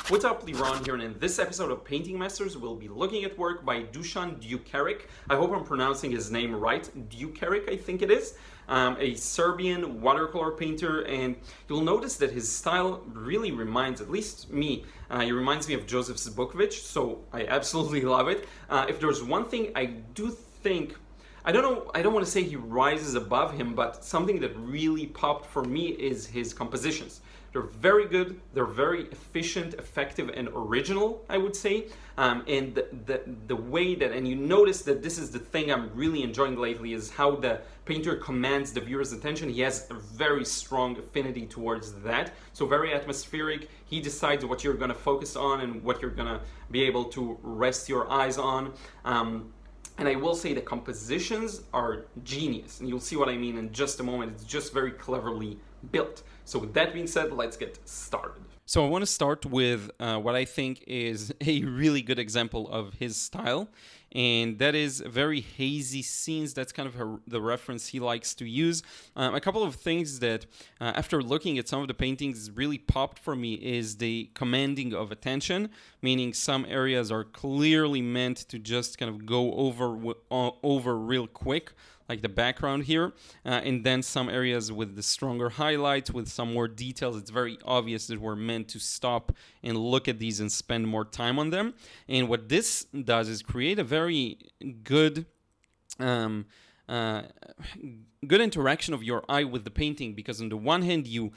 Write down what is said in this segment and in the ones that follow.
What's up, Liron here, and in this episode of Painting Masters, we'll be looking at work by Dusan Djukaric. I hope I'm pronouncing his name right. Djukaric, I think it is. A Serbian watercolor painter, and you'll notice that his style really reminds, at least me, he reminds me of Joseph Zbukvic, so I absolutely love it. If there's one thing I do think, I don't want to say he rises above him, but something that really popped for me is his compositions. They're very good, they're very efficient, effective, and original, I would say. And the way that, and you notice that this is the thing I'm really enjoying lately, is how the painter commands the viewer's attention. He has a very strong affinity towards that. So very atmospheric. He decides what you're going to focus on and what you're going to be able to rest your eyes on. And I will say the compositions are genius, and you'll see what I mean in just a moment. It's just very cleverly built. So with that being said, let's get started. So I want to start with what I think is a really good example of his style, and that is very hazy scenes. That's kind of the reference he likes to use. A couple of things that, after looking at some of the paintings, really popped for me is the commanding of attention, meaning some areas are clearly meant to just kind of go over real quick, like the background here, and then some areas with the stronger highlights, with some more details. It's very obvious that we're meant to stop and look at these and spend more time on them. And what this does is create a very good good interaction of your eye with the painting, because on the one hand you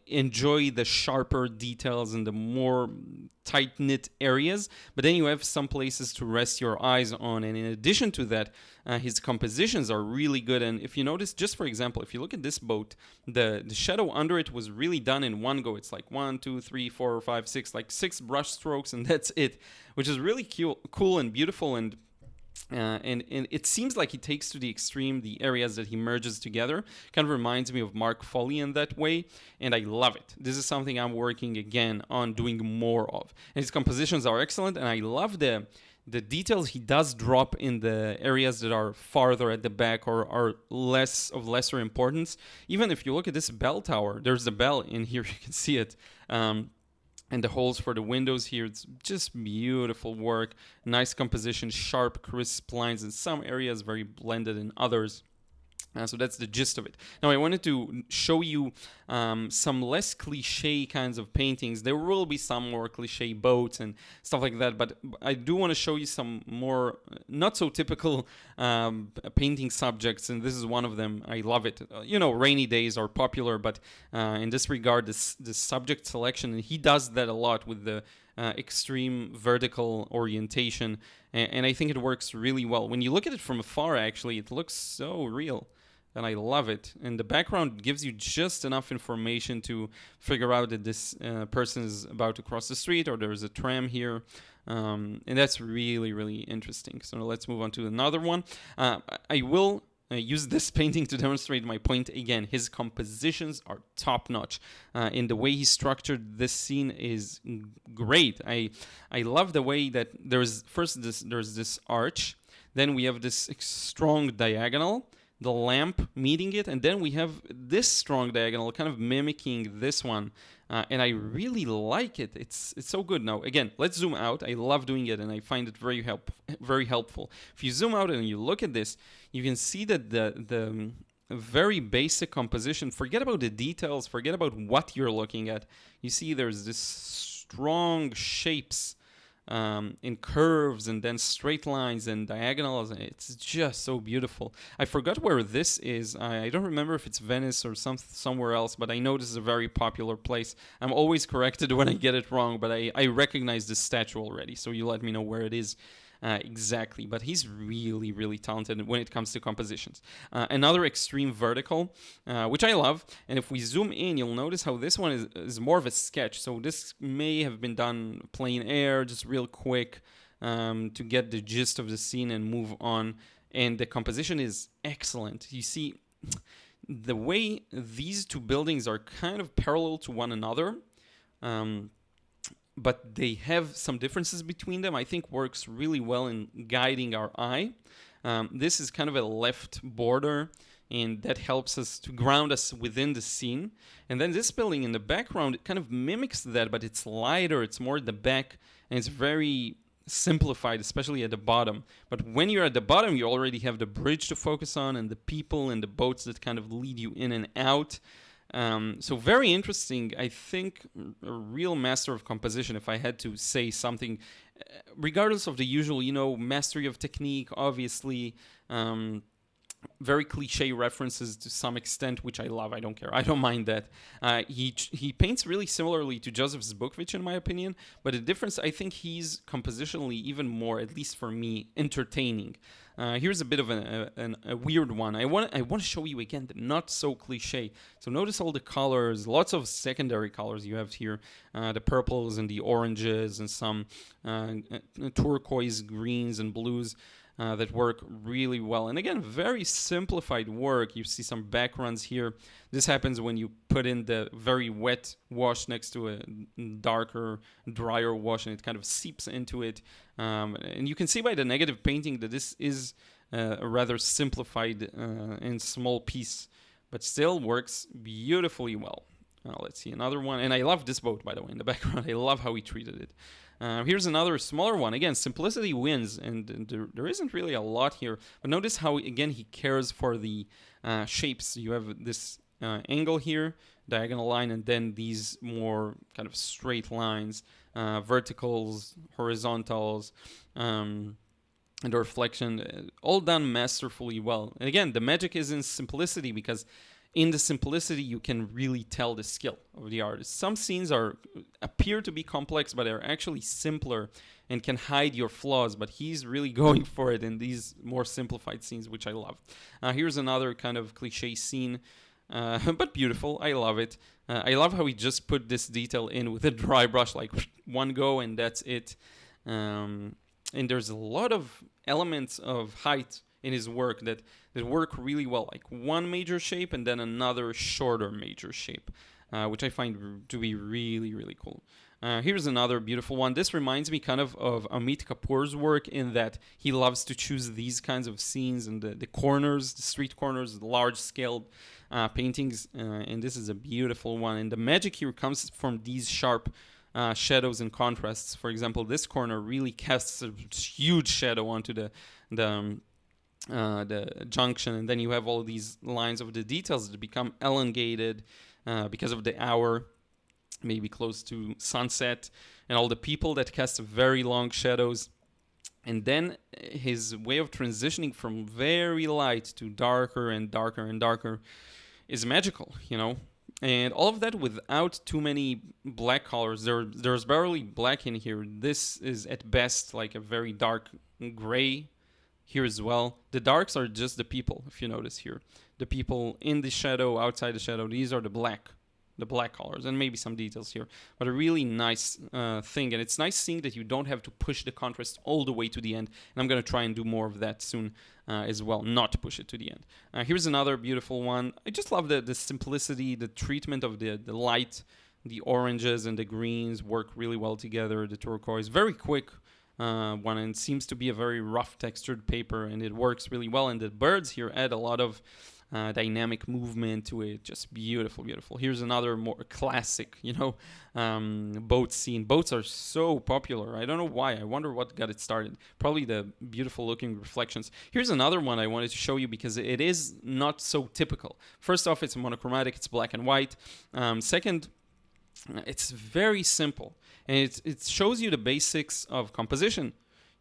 enjoy the sharper details and the more tight-knit areas, but then you have some places to rest your eyes on. And in addition to that, his compositions are really good. And if you notice, just for example, if you look at this boat, the shadow under it was really done in one go. It's like 1, 2, 3, 4, 5, 6, like 6 brush strokes, and that's it, which is really cool and beautiful. And it seems like he takes to the extreme the areas that he merges together. Kind of reminds me of Mark Foley in that way, and I love it. This is something I'm working again on doing more of. And his compositions are excellent, and I love the details he does drop in the areas that are farther at the back or are lesser importance. Even if you look at this bell tower, there's a bell in here, you can see it. And the holes for the windows here, it's just beautiful work. Nice composition, sharp, crisp lines in some areas, very blended in others. So that's the gist of it. Now I wanted to show you some less cliche kinds of paintings. There will be some more cliche boats and stuff like that, but I do want to show you some more not so typical painting subjects, and this is one of them. I love it. Rainy days are popular, but in this regard, this subject selection, and he does that a lot with the extreme vertical orientation, and I think it works really well. When you look at it from afar, actually, it looks so real, and I love it. And the background gives you just enough information to figure out that this person is about to cross the street, or there's a tram here, and that's really, really interesting. So let's move on to another one. I will use this painting to demonstrate my point again. His compositions are top-notch. In the way he structured this scene is great. I love the way that there's this arch, then we have this strong diagonal, the lamp meeting it, and then we have this strong diagonal kind of mimicking this one. And I really like it. It's so good. Now, again, let's zoom out. I love doing it, and I find it very helpful. If you zoom out and you look at this, you can see that the very basic composition, forget about the details, forget about what you're looking at. You see there's this strong shapes in curves, and then straight lines and diagonals. It's just so beautiful. I forgot where this is. I don't remember if it's Venice or somewhere else, but I know this is a very popular place. I'm always corrected when I get it wrong, but I recognize this statue already, so you let me know where it is exactly. But he's really, really talented when it comes to compositions. Another extreme vertical, which I love, and if we zoom in, you'll notice how this one is more of a sketch. So this may have been done plein air, just real quick, to get the gist of the scene and move on. And the composition is excellent. You see, the way these two buildings are kind of parallel to one another, but they have some differences between them, I think works really well in guiding our eye. This is kind of a left border. and that helps us to ground us within the scene. And then this building in the background, it kind of mimics that, but it's lighter, it's more at the back, and it's very simplified, especially at the bottom. But when you're at the bottom, you already have the bridge to focus on and the people and the boats that kind of lead you in and out. So very interesting. I think a real master of composition, if I had to say something, regardless of the usual, mastery of technique, obviously, very cliche references to some extent, which I love. I don't care. I don't mind that. He paints really similarly to Joseph Zbukvic, in my opinion, but the difference, I think he's compositionally even more, at least for me, entertaining. Here's a bit of a weird one. I want to show you again the not so cliche. So notice all the colors, lots of secondary colors you have here, the purples and the oranges and some turquoise greens and blues. That work really well. And again, very simplified work. You see some backgrounds here. This happens when you put in the very wet wash next to a darker, drier wash, and it kind of seeps into it. And you can see by the negative painting that this is a rather simplified and small piece, but still works beautifully well. Let's see another one. And I love this boat, by the way, in the background. I love how he treated it. Here's another smaller one. Again, simplicity wins, and there isn't really a lot here. But notice how, again, he cares for the shapes. You have this angle here, diagonal line, and then these more kind of straight lines, verticals, horizontals, and the reflection, all done masterfully well. And again, the magic is in simplicity, because in the simplicity, you can really tell the skill of the artist. Some scenes appear to be complex, but are actually simpler and can hide your flaws. But he's really going for it in these more simplified scenes, which I love. Here's another kind of cliche scene, but beautiful. I love it. I love how he just put this detail in with a dry brush, like one go, and that's it. And there's a lot of elements of height in his work that work really well, like one major shape and then another shorter major shape, which I find to be really, really cool. Here's another beautiful one. This reminds me kind of Amit Kapoor's work, in that he loves to choose these kinds of scenes and the corners, the street corners, the large-scale paintings, and this is a beautiful one. And the magic here comes from these sharp shadows and contrasts. For example, this corner really casts a huge shadow onto the junction, and then you have all these lines of the details that become elongated because of the hour, maybe close to sunset, and all the people that cast very long shadows. And then his way of transitioning from very light to darker and darker and darker is magical, and all of that without too many black colors. There's barely black in here. This is at best like a very dark gray here as well. The darks are just the people, if you notice here. The people in the shadow, outside the shadow, these are the black colors, and maybe some details here. But a really nice thing, and it's nice seeing that you don't have to push the contrast all the way to the end. And I'm going to try and do more of that soon as well, not to push it to the end. Here's another beautiful one. I just love the simplicity, the treatment of the light, the oranges and the greens work really well together. The turquoise, very quick one, and seems to be a very rough textured paper, and it works really well. And the birds here add a lot of dynamic movement to it. Just beautiful. Here's another more classic, boat scene. Boats are so popular. I don't know why. I wonder what got it started. Probably the beautiful looking reflections. Here's another one I wanted to show you because it is not so typical. First off, it's monochromatic. It's black and white. Second, it's very simple, and it shows you the basics of composition.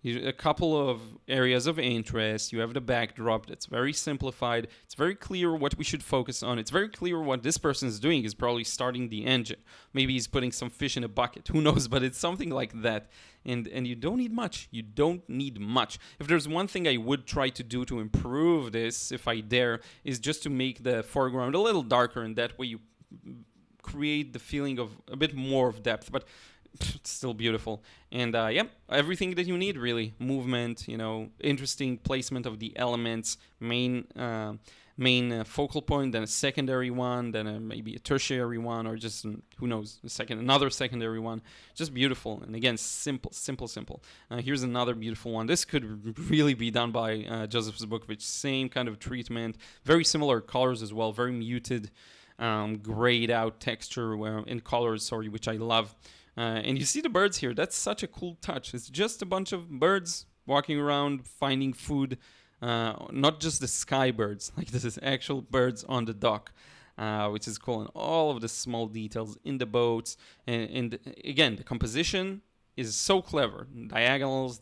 A couple of areas of interest. You have the backdrop that's very simplified. It's very clear what we should focus on. It's very clear what this person is doing. Is probably starting the engine. Maybe he's putting some fish in a bucket. Who knows? But it's something like that. And you don't need much. You don't need much. If there's one thing I would try to do to improve this, if I dare, is just to make the foreground a little darker, and that way you create the feeling of a bit more of depth. But it's still beautiful. And everything that you need, really. Movement, interesting placement of the elements, main main focal point, then a secondary one, then maybe a tertiary one, or just who knows, another secondary one. Just beautiful, and again, simple. Here's another beautiful one. This could really be done by Joseph Zbukvic. Same kind of treatment, very similar colors as well, very muted, grayed out texture in colors. Which I love. And you see the birds here. That's such a cool touch. It's just a bunch of birds walking around, finding food. Not just the sky birds, like this is actual birds on the dock, which is cool. And all of the small details in the boats. And again, the composition is so clever. Diagonals,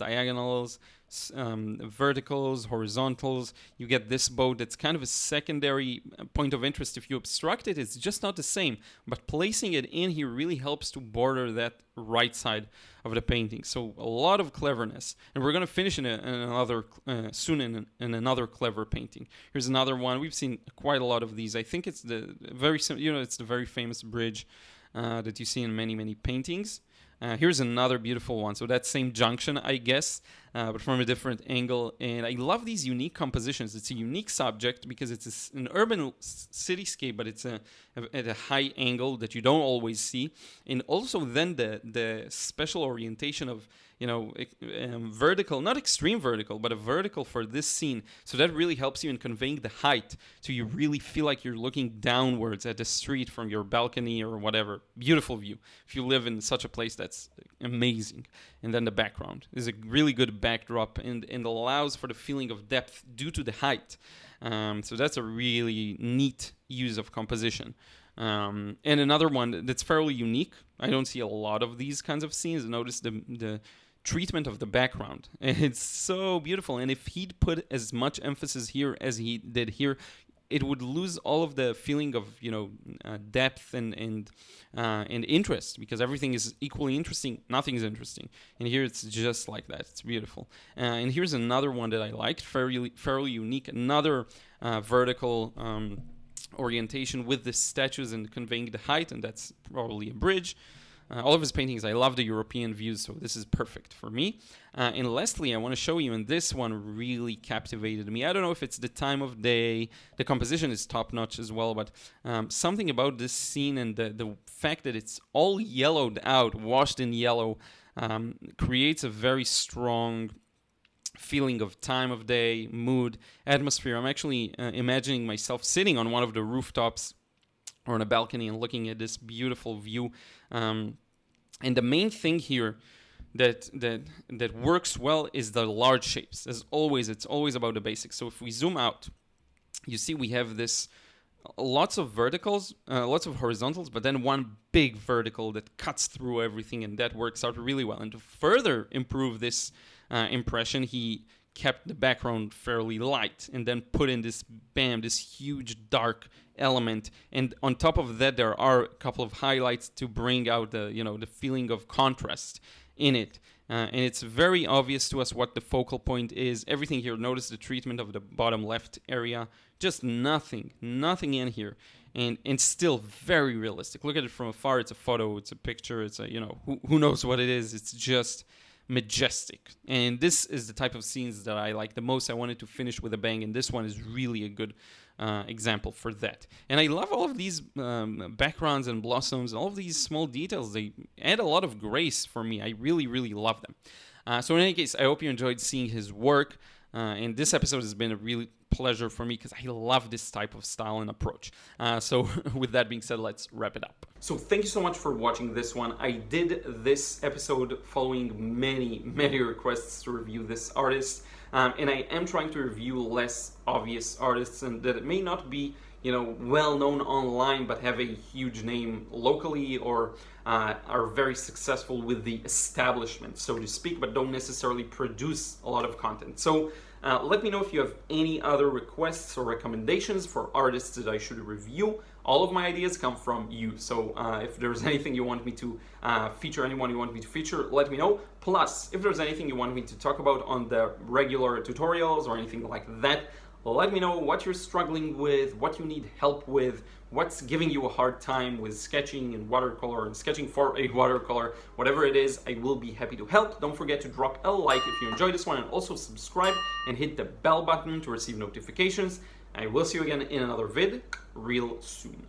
verticals, horizontals. You get this boat that's kind of a secondary point of interest. If you obstruct it, it's just not the same. But placing it in here really helps to border that right side of the painting. So a lot of cleverness. And we're going to finish in another soon in another clever painting. Here's another one. We've seen quite a lot of these. I think it's the very famous bridge that you see in many paintings. Here's another beautiful one. So that same junction, I guess, but from a different angle. And I love these unique compositions. It's a unique subject because it's an urban cityscape, but it's at a high angle that you don't always see. And also then the special orientation of, vertical, not extreme vertical, but a vertical for this scene. So that really helps you in conveying the height. So you really feel like you're looking downwards at the street from your balcony or whatever. Beautiful view. If you live in such a place, that's amazing. And then the background is a really good backdrop and allows for the feeling of depth due to the height. So that's a really neat use of composition. And another one that's fairly unique. I don't see a lot of these kinds of scenes. Notice the treatment of the background. It's so beautiful. And if he'd put as much emphasis here as he did here, it would lose all of the feeling of depth and interest, because everything is equally interesting. Nothing is interesting, and here it's just like that. It's beautiful. And here's another one that I liked, fairly unique. Another vertical orientation with the statues and conveying the height, and that's probably a bridge. All of his paintings, I love the European views, so this is perfect for me. And lastly, I want to show you, and this one really captivated me. I don't know if it's the time of day, the composition is top-notch as well, but something about this scene and the fact that it's all yellowed out, washed in yellow, creates a very strong feeling of time of day, mood, atmosphere. I'm actually imagining myself sitting on one of the rooftops or on a balcony and looking at this beautiful view. And the main thing here that works well is the large shapes. As always, it's always about the basics. So if we zoom out, you see we have this lots of verticals, lots of horizontals, but then one big vertical that cuts through everything, and that works out really well. And to further improve this impression, he kept the background fairly light and then put in this huge dark element, and on top of that there are a couple of highlights to bring out the feeling of contrast in it, and it's very obvious to us what the focal point is. Everything here, notice the treatment of the bottom left area, just nothing in here, and still very realistic. Look at it from afar. It's a photo, it's a picture, it's a who knows what it is. It's just majestic, and this is the type of scenes that I like the most. I wanted to finish with a bang, and this one is really a good example for that. And I love all of these backgrounds and blossoms, all of these small details. They add a lot of grace for me. I really love them. So in any case, I hope you enjoyed seeing his work, and this episode has been a really pleasure for me because I love this type of style and approach. So with that being said, let's wrap it up. So thank you so much for watching this one. I did this episode following many requests to review this artist, and I am trying to review less obvious artists and that may not be well known online but have a huge name locally, or are very successful with the establishment, so to speak, but don't necessarily produce a lot of content. So let me know if you have any other requests or recommendations for artists that I should review. All of my ideas come from you, so if there's anything you want me to feature, anyone you want me to feature, let me know. Plus, if there's anything you want me to talk about on the regular tutorials or anything like that, let me know what you're struggling with, what you need help with, what's giving you a hard time with sketching and watercolor and sketching for a watercolor. Whatever it is, I will be happy to help. Don't forget to drop a like if you enjoyed this one, and also subscribe and hit the bell button to receive notifications. I will see you again in another vid real soon.